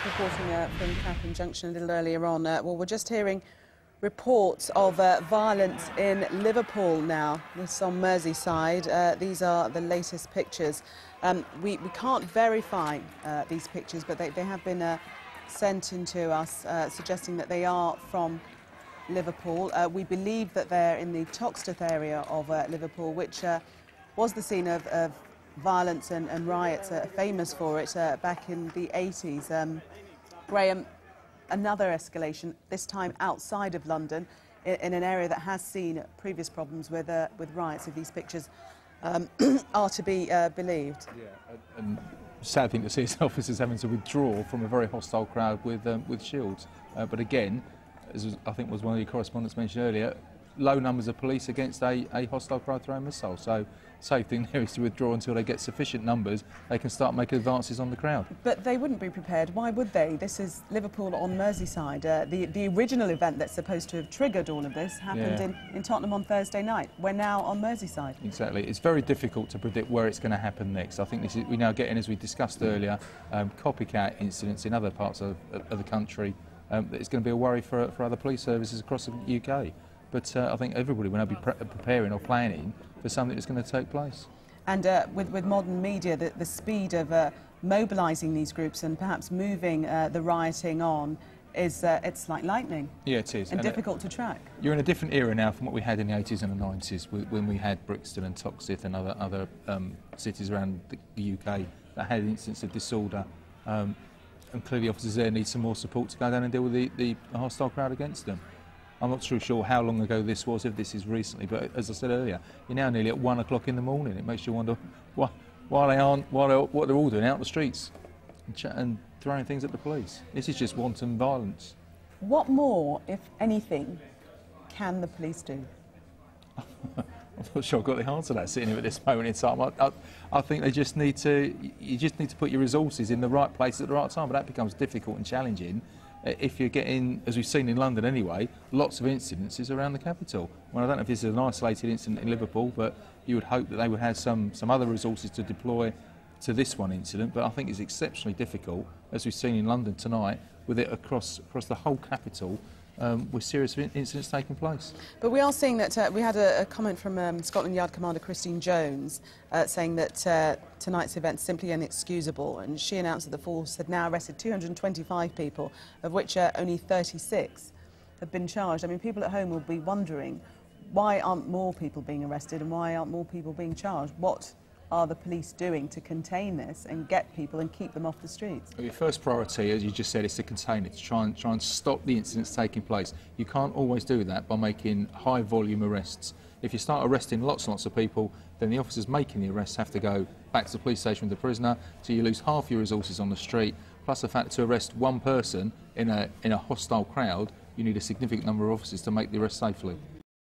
reporting from Clapham Junction a little earlier on. Well, we're just hearing reports of violence in Liverpool now. This is on Merseyside. These are the latest pictures. We can't verify these pictures, but they have been sent in to us, suggesting that they are from Liverpool. We believe that they're in the Toxteth area of Liverpool, which was the scene of violence and riots, famous for it back in the 80s. Graham, another escalation, this time outside of London, in an area that has seen previous problems with riots, if these pictures are to be believed. Yeah, and sad thing to see is officers having to withdraw from a very hostile crowd with shields. But again, as I think was one of your correspondents mentioned earlier, low numbers of police against a hostile crowd throwing missiles. So safe thing there is to withdraw until they get sufficient numbers. They can start making advances on the crowd. But they wouldn't be prepared. Why would they? This is Liverpool on Merseyside. The original event that's supposed to have triggered all of this happened in Tottenham on Thursday night. We're now on Merseyside. Exactly. It's very difficult to predict where it's going to happen next. I think this is, we're now getting, as we discussed earlier, copycat incidents in other parts of the country. It's going to be a worry for other police services across the UK. But I think everybody will now be preparing or planning for something that's going to take place. And with modern media, the speed of mobilising these groups and perhaps moving the rioting on is it's like lightning. Yeah, it is. And difficult to track. You're in a different era now from what we had in the 80s and the 90s, when we had Brixton and Toxteth and other cities around the UK that had incidents of disorder. And clearly officers there need some more support to go down and deal with the hostile crowd against them. I'm not too sure how long ago this was, if this is recently, but as I said earlier, you're now nearly at 1 o'clock in the morning. It makes you wonder what they're all doing out in the streets and throwing things at the police. This is just wanton violence. What more, if anything, can the police do? I'm not sure I've got the answer to that sitting here at this moment in time. I think you just need to put your resources in the right place at the right time, but that becomes difficult and challenging if you're getting, as we've seen in London anyway, lots of incidences around the capital. Well, I don't know if this is an isolated incident in Liverpool, but you would hope that they would have some other resources to deploy to this one incident, but I think it's exceptionally difficult, as we've seen in London tonight, with it across the whole capital, with serious incidents taking place. But we are seeing that we had a comment from Scotland Yard Commander Christine Jones saying that tonight's event is simply inexcusable, and she announced that the force had now arrested 225 people, of which only 36 have been charged. I mean, people at home will be wondering, why aren't more people being arrested and why aren't more people being charged? What are the police doing to contain this and get people and keep them off the streets? Well, your first priority, as you just said, is to contain it, to try and stop the incidents taking place. You can't always do that by making high volume arrests. If you start arresting lots and lots of people, then the officers making the arrests have to go back to the police station with the prisoner, so you lose half your resources on the street, plus the fact to arrest one person in a hostile crowd, you need a significant number of officers to make the arrest safely.